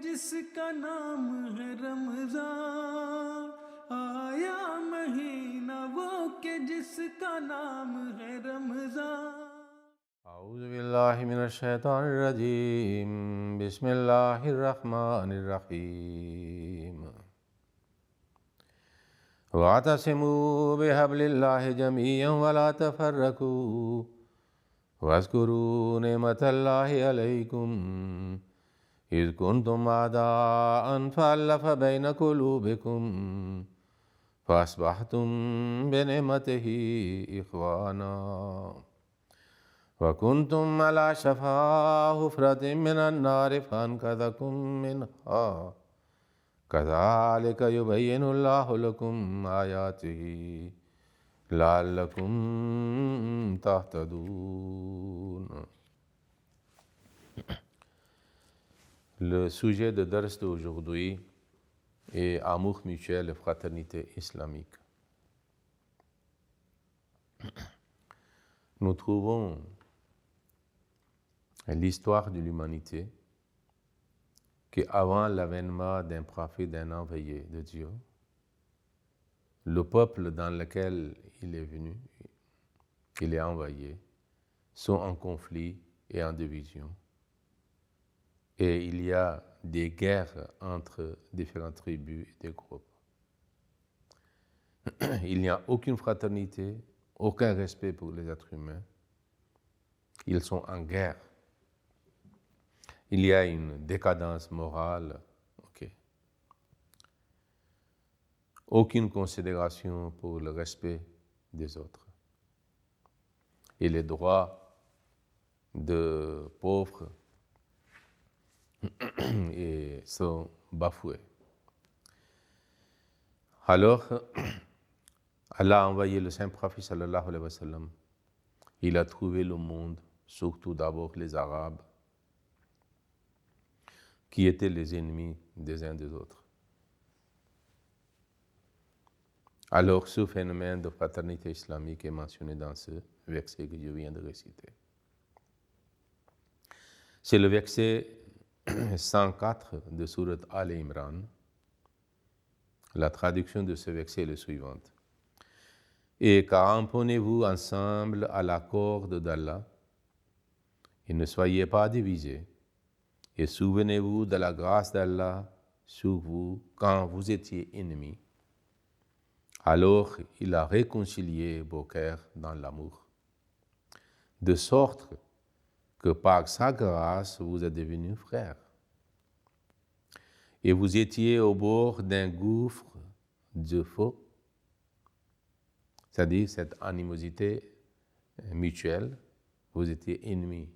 जिसका नाम है रमजान, आया महीना वो के जिसका नाम है रमजान। अऊज़ु बिल्लाहि मिनश शैतानिर रजीम, बिस्मिल्लाहिर रहमानिर रहीम। वातसिमू बिहब्लिल्लाहि जमीअन वला तफर्रकू वज़्कुरू निअमतल्लाहि अलैकुम इज़ कुंतुम आदाअन फ़अल्लफ़ बैन क़ुलूबिकुम फ़अस्बहतुम बिनिअमतिही इख़वाना वकुंतुम अला शफ़ा हुफ़रतिन मिनन नारि फ़अन्क़ज़कुम मिनहा कज़ालिक युबय्यिनुल्लाहु लकुम आयातिही लअल्लकुम तहतदून। Le sujet de dars d'aujourd'hui est amour mutuel et fraternité islamique. Nous trouvons l'histoire de l'humanité qu'avant l'avènement d'un prophète, d'un envoyé de Dieu, le peuple dans lequel il est venu, il est envoyé, sont en conflit et en division. Et il y a des guerres entre différentes tribus et des groupes. Il n'y a aucune fraternité, aucun respect pour les êtres humains. Ils sont en guerre. Il y a une décadence morale. Aucune considération pour le respect des autres. Et les droits de pauvres sont bafoués. Alors, Allah a envoyé le saint prophète sallallahu alayhi wa sallam. Il a trouvé le monde, surtout d'abord les Arabes, qui étaient les ennemis des uns des autres. Alors, ce phénomène de fraternité islamique est mentionné dans ce verset que je viens de réciter. C'est le verset 104 de Sourate Al-Imran. La traduction de ce verset est la suivante. Et cramponnez-vous ensemble à la corde d'Allah et ne soyez pas divisés. Et souvenez-vous de la grâce d'Allah sur vous quand vous étiez ennemis. Alors il a réconcilié vos cœurs dans l'amour, de sorte que par sa grâce vous êtes devenus frères. Et vous étiez au bord d'un gouffre de feu, c'est-à-dire cette animosité mutuelle, vous étiez ennemis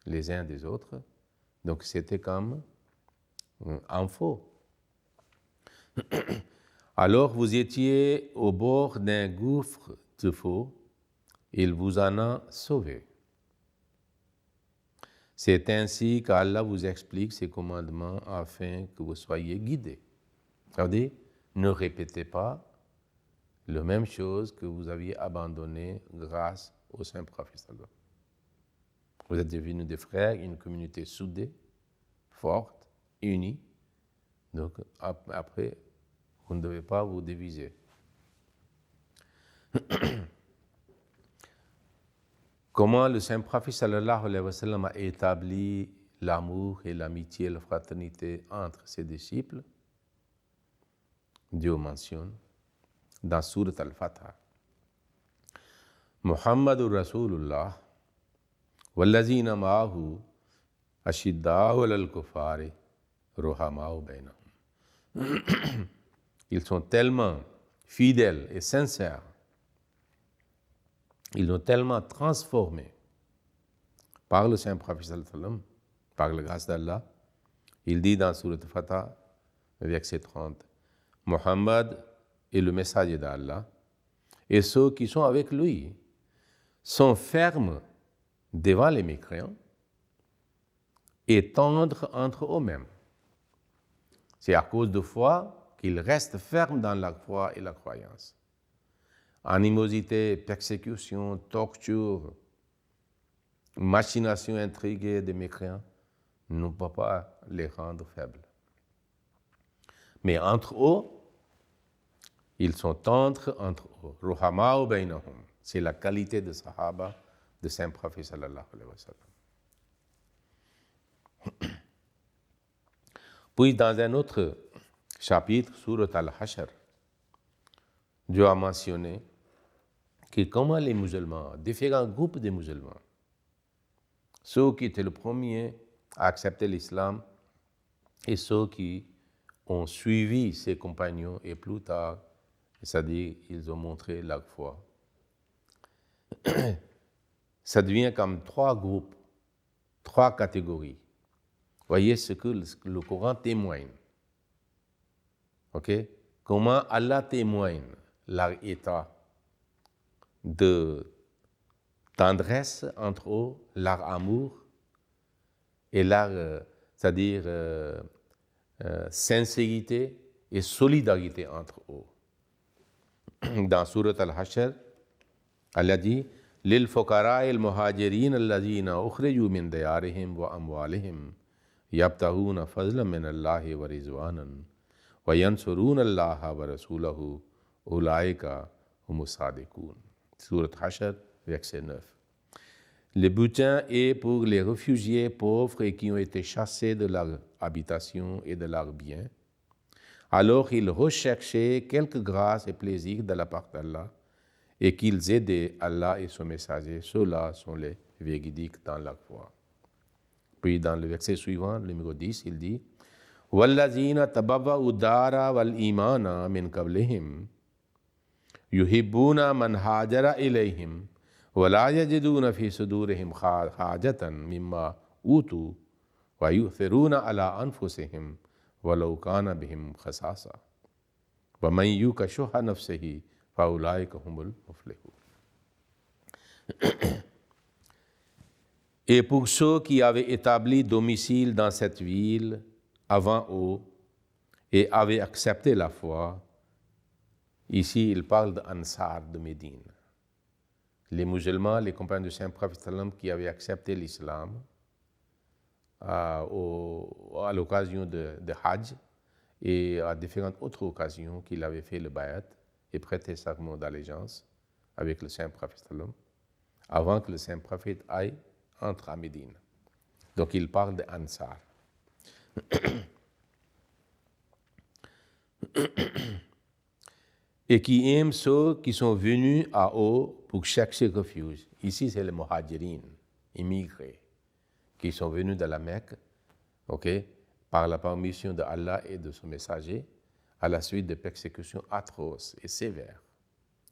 les uns des autres, donc c'était comme un feu. Alors vous étiez au bord d'un gouffre de feu, il vous en a sauvé. C'est ainsi qu'Allah vous explique ses commandements afin que vous soyez guidés. C'est-à-dire, ne répétez pas la même chose que vous aviez abandonné grâce au saint prophète. Vous êtes devenus des frères, une communauté soudée, forte, unie. Donc après, vous ne devez pas vous diviser. Comment le saint prophète sallallahu alayhi wa sallam a établi l'amour et l'amitié, la fraternité entre ses disciples? Dieu mentionne dans Surat Al-Fatah. Muhammadur Rasulullah wallazina ma'ahu ashidda'u alal kuffari ruhama'u bainahum. Ils sont tellement fidèles et sincères. Ils ont tellement transformé par le saint prophète sallallahu alayhi wa sallam, par la grâce d'Allah. Il dit dans Surat Al-Fatah, verset 30, Muhammad est le messager d'Allah et ceux qui sont avec lui sont fermes devant les mécréants et tendres entre eux-mêmes. C'est à cause de foi qu'ils restent fermes dans la foi et la croyance. Animosité, persécution, torture, machination intriguée des mécréants ne peut pas les rendre faibles. Mais entre eux, ils sont tendres entre eux. Ruhama'u baynahum. C'est la qualité de Sahaba de Saint Prophète sallallahu alayhi wa sallam. Puis dans un autre chapitre, Surat al-Hashr, Dieu a mentionné que comment les musulmans, différents groupes de musulmans, ceux qui étaient les premiers à accepter l'islam et ceux qui ont suivi ses compagnons et plus tard, c'est-à-dire ils ont montré leur foi. Ça devient comme trois groupes, trois catégories. Voyez ce que le Coran témoigne. Ok? Comment Allah témoigne leur état de tendresse entre eux, leur amour et leur, c'est-à-dire sincérité et solidarité entre eux. Dans Surat al-Hashr, Allah dit للفقراء المهاجرين الذين أخرجوا من ديارهم وأموالهم يبتغون فضلا من الله ورضوانا وينصرون الله ورسوله أولئك هم الصادقون. Surat Hashr, verset 9. Le butin est pour les réfugiés pauvres et qui ont été chassés de leur habitation et de leurs biens. Alors ils recherchaient quelques grâces et plaisirs de la part d'Allah et qu'ils aidaient Allah et son messager. Ceux-là sont les véridiques dans la foi. Puis dans le verset suivant, le numéro 10, il dit وَالَّذِينَ تَبَوَّأُوا الدَّارَ وَالْإِيمَانَ مِنْ قَبْلِهِمْ يُحِبُّونَ مَنْ هَاجَرَ إِلَيْهِمْ وَلَا يَجِدُونَ فِي صُدُورِهِمْ حَاجَةً مِمَّا أُوتُوا وَيُؤْثِرُونَ عَلَىٰ أَنفُسِهِمْ وَلَوْ كَانَ بِهِمْ خَصَاصَةٌ وَمَنْ يُوقَ شُحَّ نَفْسِهِ فَأُولَٰئِكَ هُمُ الْمُفْلِحُونَ. Et pour ceux qui avaient établi domicile dans cette ville avant eux et avaient accepté la foi, ici il parle d'Ansar de Médine. Les musulmans, les compagnons du Saint-Prophète qui avaient accepté l'islam à l'occasion de Hajj et à différentes autres occasions qu'il avait fait le bayat et prêté serment d'allégeance avec le Saint-Prophète avant que le Saint-Prophète entre à Médine. Donc il parle d'Ansar. Et qui aiment ceux qui sont venus à eux pour chercher refuge. Ici, c'est les Muhajirin, immigrés, qui sont venus de la Mecque, par la permission de Allah et de son messager, à la suite de persécutions atroces et sévères,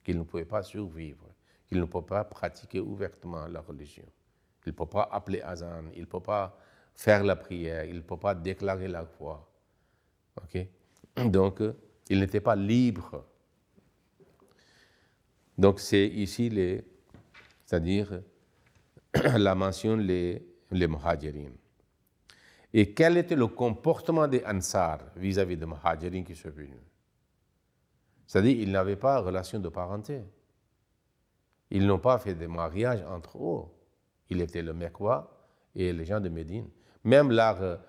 qu'ils ne pouvaient pas survivre, qu'ils ne pouvaient pas pratiquer ouvertement leur religion. Ils ne peuvent pas appeler Azan, ils ne peuvent pas faire la prière, ils ne peuvent pas déclarer la foi. Donc, ils n'étaient pas libres. Donc, c'est ici, c'est-à-dire, la mention les Muhajirin. Et quel était le comportement des Ansar vis-à-vis des Muhajirin qui sont venus? C'est-à-dire, ils n'avaient pas de relation de parenté. Ils n'ont pas fait de mariage entre eux. Ils étaient le Mecquois et les gens de Médine. Même leur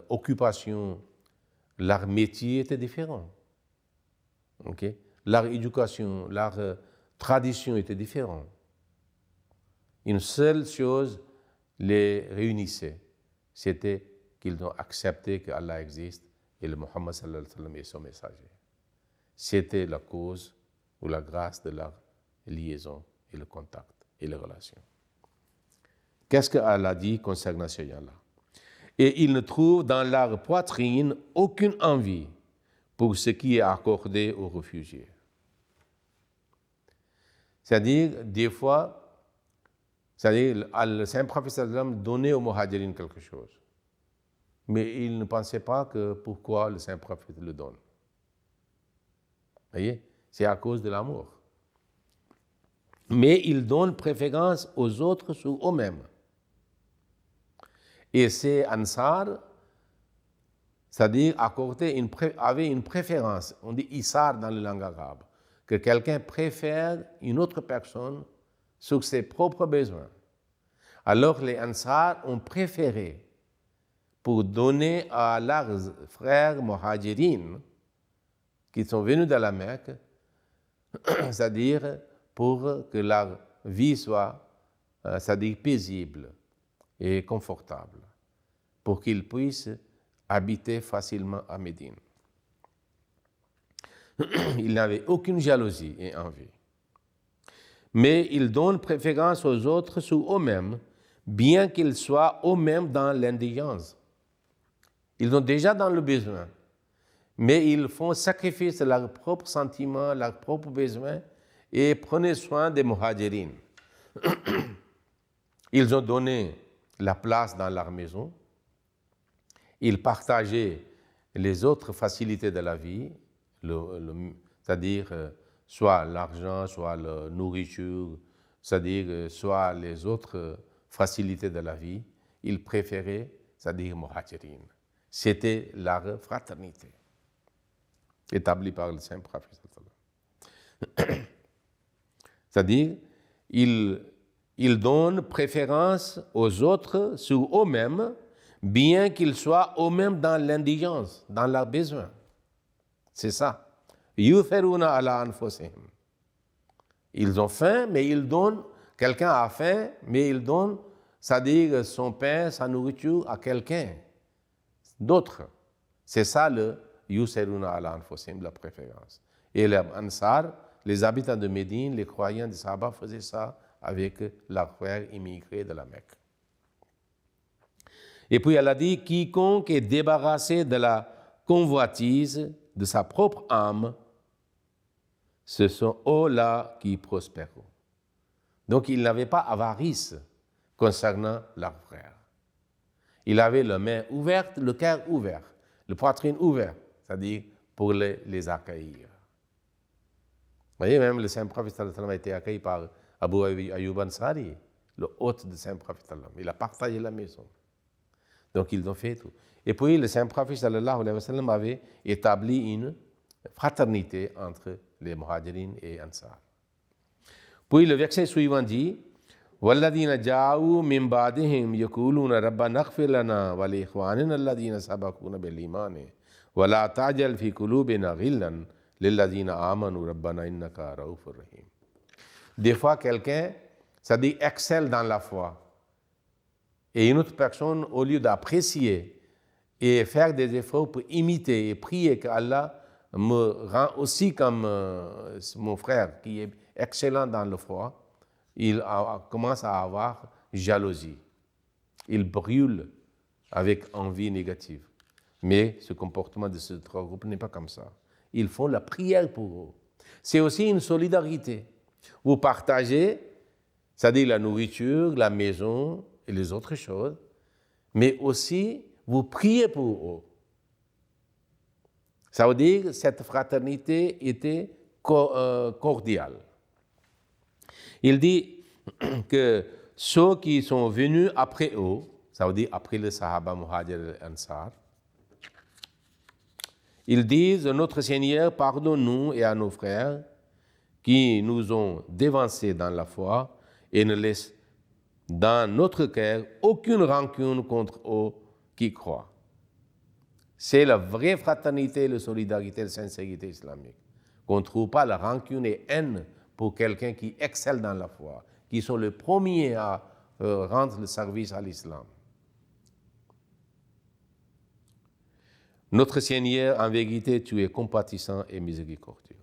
occupation, leur métier était différent. Leur éducation, leur tradition était différente. Une seule chose les réunissait, c'était qu'ils ont accepté qu'Allah existe et le Muhammad sallallahu alayhi wa sallam est son messager. C'était la cause ou la grâce de leur liaison et le contact et les relations. Qu'est-ce qu'Allah dit concernant ces gens-là? Et ils ne trouvent dans leur poitrine aucune envie pour ce qui est accordé aux réfugiés. C'est-à-dire, des fois, le Saint-Prophète sallam donnait aux Muhajirin quelque chose. Mais il ne pensait pas que pourquoi le Saint-Prophète le donne. Vous voyez? C'est à cause de l'amour. Mais il donne préférence aux autres sur eux-mêmes. Et ces Ansar, c'est-à-dire avaient une préférence, on dit Isar dans le langue arabe, que quelqu'un préfère une autre personne sur ses propres besoins. Alors les Ansar ont préféré pour donner à leurs frères muhajirin qui sont venus de la Mecque, c'est-à-dire pour que leur vie soit, c'est-à-dire paisible et confortable, pour qu'ils puissent habiter facilement à Médine. Il n'avait aucune jalousie et envie. Mais il donne préférence aux autres sur eux-mêmes, bien qu'ils soient eux-mêmes dans l'indigence. Ils sont déjà dans le besoin, mais ils font sacrifice de leurs propres sentiments, leurs propres besoins, et prenaient soin des muhajirines. Ils ont donné la place dans leur maison, ils partageaient les autres facilités de la vie, c'est-à-dire soit l'argent, soit la nourriture, c'est-à-dire soit les autres facilités de la vie. Ils préféraient, c'est-à-dire muhajirin. C'était leur fraternité, établie par le saint prophète. C'est-à-dire, ils donnent préférence aux autres sur eux-mêmes, bien qu'ils soient eux-mêmes dans l'indigence, dans leurs besoins. C'est ça. Yuthiruna ala anfusihim. Ils ont faim, mais ils donnent. Quelqu'un a faim, mais il donne, c'est-à-dire son pain, sa nourriture à quelqu'un d'autre. C'est ça le Yuthiruna ala anfusihim, la préférence. Et les Ansar, les habitants de Médine, les croyants des Sahaba faisaient ça avec leurs frères immigrés de la Mecque. Et puis elle a dit, quiconque est débarrassé de la convoitise de sa propre âme, ce sont eux-là qui prospèrent. Donc il n'avait pas avarice concernant leurs frères. Il avait les mains ouvertes, le cœur ouvert, le poitrine ouvert, c'est-à-dire pour les accueillir. Vous voyez, même le saint prophète a été accueilli par Abu Ayyub Ansari, le hôte du saint prophète. Il a partagé la maison. Donc ils ont fait tout. Et puis le saint prophète sallallahu alayhi wa sallam avait établi une fraternité entre les muhajirin et ansar. Puis le verset suivant dit وَالَّذِينَ جَاءُوا مِنْ بَعْدِهِمْ يَقُولُونَ رَبَّنَا اغْفِرْ لَنَا وَلِإِخْوَانِنَا الَّذِينَ سَبَقُونَا بِالْإِيمَانِ وَلَا تَجْعَلْ فِي قُلُوبِنَا غِلًّا لِلَّذِينَ آمَنُوا رَبَّنَا إِنَّكَ رَءُوفٌ رَحِيمٌ. Des fois, quelqu'un, ça dit, excelle dans la foi. Et une autre personne, au lieu d'apprécier et faire des efforts pour imiter et prier qu'Allah me rend aussi comme mon frère qui est excellent dans la foi, il commence à avoir jalousie. Il brûle avec envie négative. Mais ce comportement de ce trois groupes n'est pas comme ça. Ils font la prière pour eux. C'est aussi une solidarité. Vous partagez, c'est-à-dire la nourriture, la maison et les autres choses, mais aussi vous priez pour eux. Ça veut dire que cette fraternité était cordiale. Il dit que ceux qui sont venus après eux, ça veut dire après les Sahaba, Muhajir et Ansar, ils disent, notre Seigneur, pardonne-nous et à nos frères qui nous ont dévancés dans la foi et ne laisse dans notre cœur aucune rancune contre eux qui croient. C'est la vraie fraternité, la solidarité, la sincérité islamique. Qu'on ne trouve pas la rancune et haine pour quelqu'un qui excelle dans la foi, qui sont les premiers à rendre le service à l'islam. Notre Seigneur, en vérité, tu es compatissant et miséricordieux.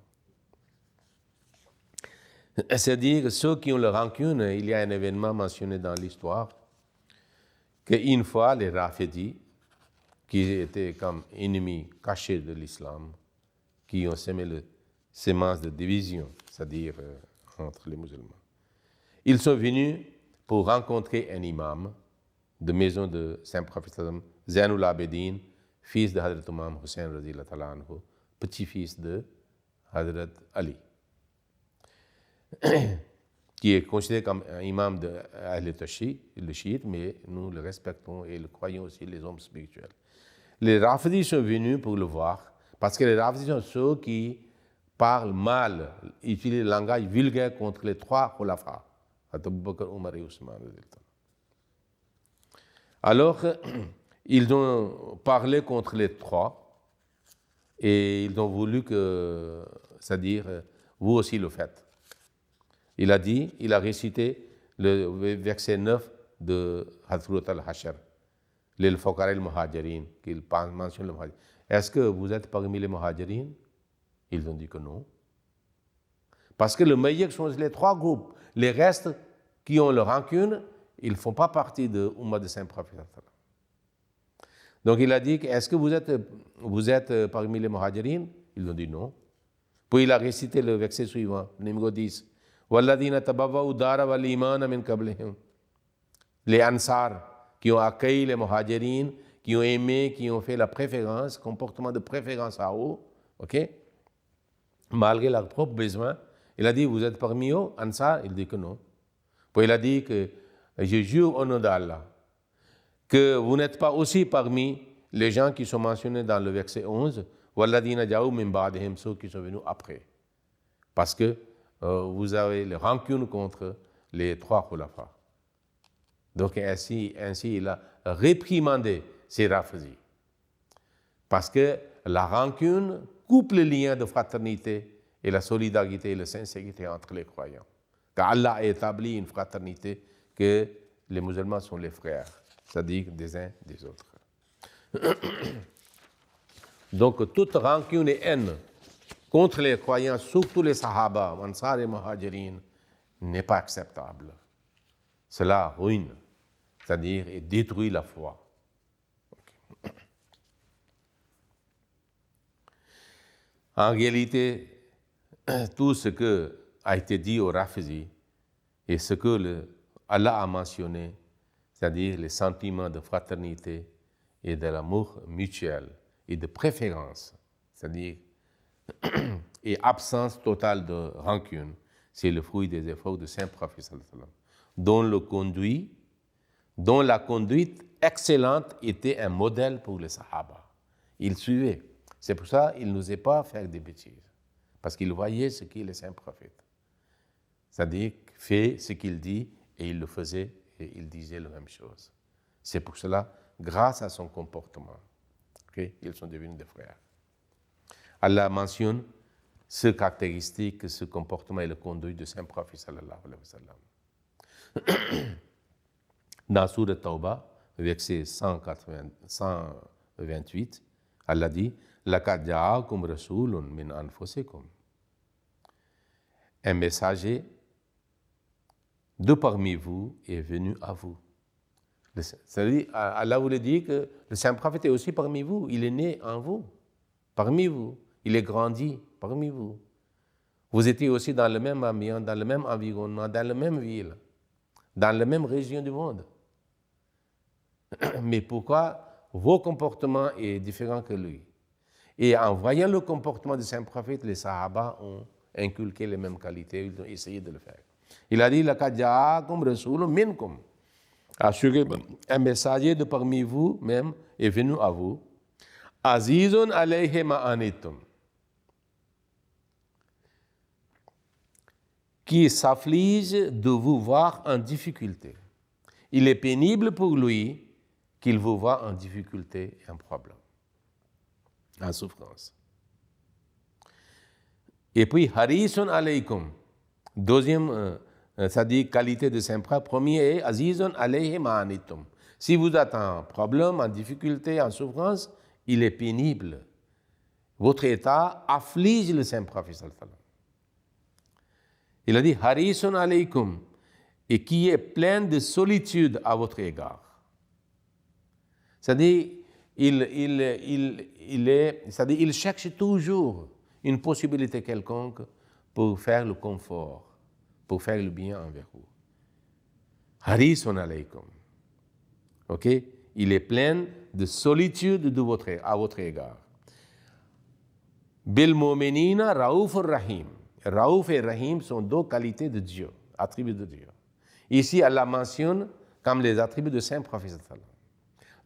C'est-à-dire, ceux qui ont la rancune, il y a un événement mentionné dans l'histoire, qu'une fois, les Rafidis, qui étaient comme ennemis cachés de l'islam, qui ont semé la sémence de division, c'est-à-dire entre les musulmans. Ils sont venus pour rencontrer un imam de maison de Saint-Prophète Zainul Abidin, fils de Hadrat Imam Hussein, petit-fils de Hadrat Ali, qui est considéré comme un imam de Ahl-e-Tashih, le chiite, mais nous le respectons et le croyons aussi les hommes spirituels. Les Rafidis sont venus pour le voir, parce que les Rafidis sont ceux qui parlent mal, utilisent le langage vulgaire contre les trois khulafa, Abu Bakr, Omar et Ousmane. Alors, ils ont parlé contre les trois et ils ont voulu que, c'est-à-dire, vous aussi le faites. Il a récité le verset 9 de Hazrat al-Hashr, les Fuqara al-Muhajirin, qu'il mentionne le Muhajirin. Est-ce que vous êtes parmi les Muhajirin? Ils ont dit que non. Parce que le meilleur sont les trois groupes. Les restes qui ont leur rancune, ils ne font pas partie de l'Ummah de Saint-Prophète. Donc il a dit, est-ce que vous êtes parmi les Muhajirin? Ils ont dit non. Puis il a récité le verset suivant, numéro 10. وَالَّذِينَ تَبَوَّأُوا الدَّارَ وَالْإِيمَانَ مِنْ قَبْلِهِمْ. Les Ansar qui ont accueilli les Muhajirin, qui ont aimé, qui ont fait la préférence, comportement de préférence à eux, ok? Malgré leurs propres besoins. Il a dit, vous êtes parmi eux, Ansar? Il dit que non. Puis il a dit que, je jure au nom d'Allah, que vous n'êtes pas aussi parmi les gens qui sont mentionnés dans le verset 11, وَالَّذِينَ جَاءُوا مِنْ بَعْدِهِمْ, ceux qui sont venus après. Parce que vous avez les rancunes contre les trois khulafas. Donc ainsi, il a réprimandé ces rafizis. Parce que la rancune coupe le lien de fraternité et la solidarité et la sincérité entre les croyants. Car Allah a établi une fraternité que les musulmans sont les frères, c'est-à-dire des uns des autres. Donc toute rancune et haine contre les croyants, surtout les Sahaba, Ansar et Muhajirin, n'est pas acceptable. Cela ruine, c'est-à-dire et détruit la foi. Okay. En réalité, tout ce qui a été dit au Rafizi et ce que Allah a mentionné, c'est-à-dire les sentiments de fraternité et de l'amour mutuel et de préférence, c'est-à-dire et absence totale de rancune, c'est le fruit des efforts de Saint-Prophète, dont la conduite excellente était un modèle pour les Sahaba. Ils suivaient. C'est pour ça qu'il n'osait pas faire des bêtises, parce qu'il voyait ce qu'est le Saint-Prophète. C'est-à-dire, fait ce qu'il dit, et il le faisait, et il disait la même chose. C'est pour cela, grâce à son comportement, ils sont devenus des frères. Allah mentionne ce caractéristique, ce comportement et le conduite de Saint-Prophète sallallahu alayhi wa sallam. Dans Sourate Tawbah, verset 128, Allah dit « Laqad ja'akum rasoulun min anfusikum » Un messager de parmi vous est venu à vous. C'est-à-dire, Allah voulait dire que le Saint-Prophète est aussi parmi vous, il est né en vous, parmi vous. Il est grandi parmi vous. Vous étiez aussi dans le même ambiance, dans le même environnement, dans la même ville, dans la même région du monde. Mais pourquoi vos comportements sont différents que lui? Et en voyant le comportement du Saint-Prophète, les Sahaba ont inculqué les mêmes qualités, ils ont essayé de le faire. Il a dit « Laqad ja'akum rasoulun minkum » Assurément, un messager de parmi vous même est venu à vous. « Azizun alayhi ma anittum » qui s'afflige de vous voir en difficulté. Il est pénible pour lui qu'il vous voit en difficulté et en problème, en souffrance. Et puis, harisun alaykum, deuxième, c'est-à-dire qualité de Saint-Prophète, premier est azizun alayhi ma anittum. Si vous êtes en problème, en difficulté, en souffrance, il est pénible. Votre état afflige le Saint-Prophète. Il a dit harisun alaykum, et qui est plein de solitude à votre égard. C'est-à-dire, il cherche toujours une possibilité quelconque pour faire le confort, pour faire le bien envers vous. Harisun alaykum. Ok? Il est plein de solitude à votre égard. Bil mu'minina raoufur rahim. Raouf et Rahim sont deux qualités de Dieu, attributs de Dieu. Ici, Allah mentionne comme les attributs de Saint-Prophète.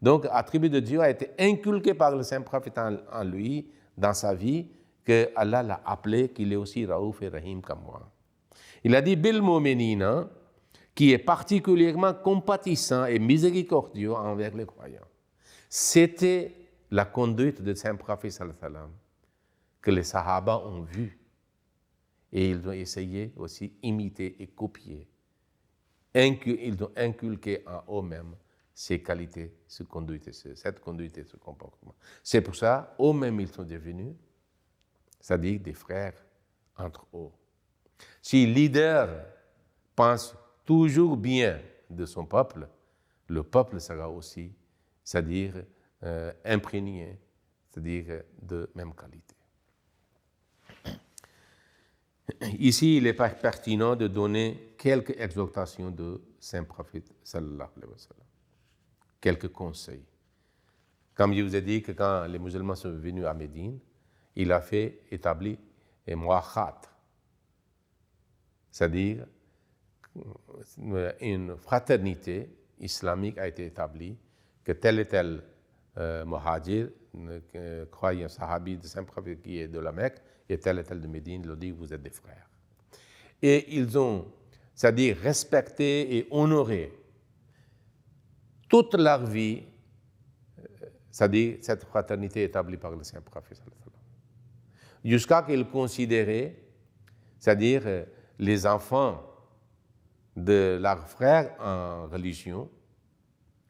Donc, attribut de Dieu a été inculqué par le Saint-Prophète en lui, dans sa vie, que Allah l'a appelé, qu'il est aussi Raouf et Rahim comme moi. Il a dit Bil mu'minina, qui est particulièrement compatissant et miséricordieux envers les croyants. C'était la conduite de Saint-Prophète sallallahu alayhi wa sallam que les Sahaba ont vu et ils ont essayé aussi d'imiter et copier. Ils ont inculqué en eux-mêmes ces qualités, cette conduite et ce comportement. C'est pour ça, eux-mêmes, ils sont devenus, c'est-à-dire des frères entre eux. Si le leader pense toujours bien de son peuple, le peuple sera aussi, c'est-à-dire imprégné, c'est-à-dire de même qualité. Ici, il est pertinent de donner quelques exhortations de Saint-Prophète sallallahu alayhi wa sallam, quelques conseils. Comme je vous ai dit que quand les musulmans sont venus à Médine, il a fait établir un muakhat, c'est-à-dire une fraternité islamique a été établie, que tel et tel muhajir, croyant sahabi de Saint-Prophète qui est de la Mecque, et tel de Médine, il dit vous êtes des frères. Et ils ont, c'est-à-dire respecté et honoré toute leur vie, c'est-à-dire cette fraternité établie par le Saint-Prophète, jusqu'à qu'ils considéraient, c'est-à-dire les enfants de leurs frères en religion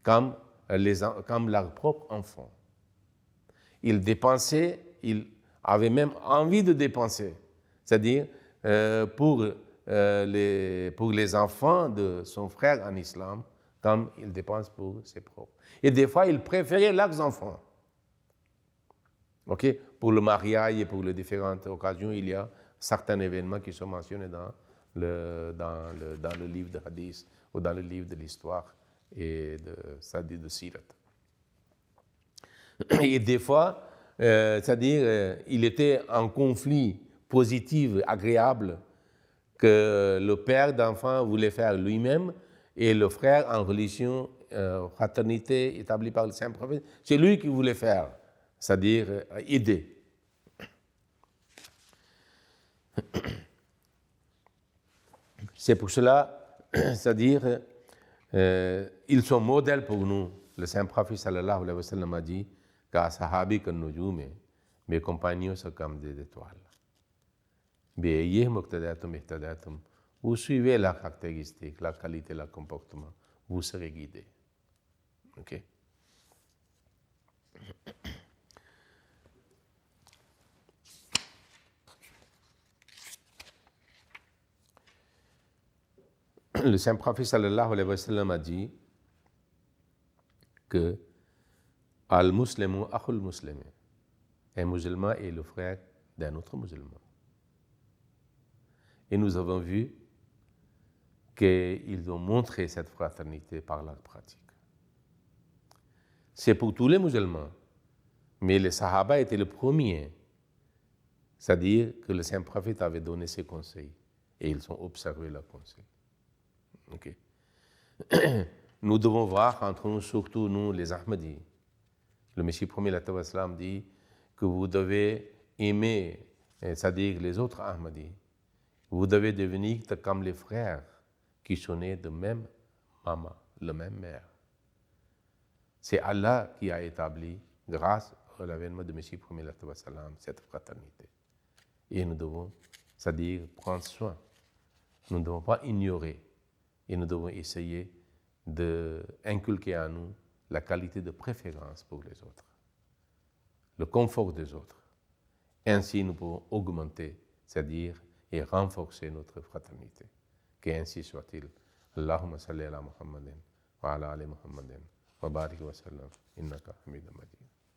comme leurs propres enfants. Ils dépensaient, ils avaient même envie de dépenser, c'est-à-dire pour les enfants de son frère en islam, comme il dépense pour ses propres. Et des fois, il préférait leurs enfants. Okay? Pour le mariage et pour les différentes occasions, il y a certains événements qui sont mentionnés dans le livre de Hadith ou dans le livre de l'histoire et de Sirat. Et des fois, c'est-à-dire, il était en conflit positif, agréable, que le père d'enfant voulait faire lui-même et le frère en religion, fraternité établie par le Saint-Prophète, c'est lui qui voulait faire, c'est-à-dire aider. C'est pour cela, c'est-à-dire, ils sont modèles pour nous. Le Saint-Prophète sallallahu alayhi wa sallam a dit qu'à sahabi que nujum, mes compagnons sont comme des étoiles. Vous suivez la caractéristique, la qualité, le comportement, vous serez guidés. Okay? Le Saint-Prophète sallallahu alayhi wa sallam a dit que Al-Muslimu akhul muslimi, un musulman est le frère d'un autre musulman. Et nous avons vu qu'ils ont montré cette fraternité par leur pratique. C'est pour tous les musulmans, mais les Sahaba étaient les premiers, c'est-à-dire que le Saint-Prophète avait donné ses conseils et ils ont observé leurs conseils. Okay. Nous devons voir entre nous, surtout nous les Ahmadis. Le Messie premier dit que vous devez aimer, c'est-à-dire les autres Ahmadis. Vous devez devenir comme les frères qui sont nés de même maman, la même mère. C'est Allah qui a établi, grâce à l'avènement de Messie premier cette fraternité. Et nous devons, c'est-à-dire prendre soin. Nous ne devons pas ignorer. Et nous devons essayer d'inculquer en nous la qualité de préférence pour les autres, le confort des autres. Ainsi, nous pouvons augmenter, c'est-à-dire et renforcer notre fraternité. Qu'ainsi soit-il. Allahumma salli ala Muhammadin wa ala ali Muhammadin wa barik wa sallam innaka hamidun majid.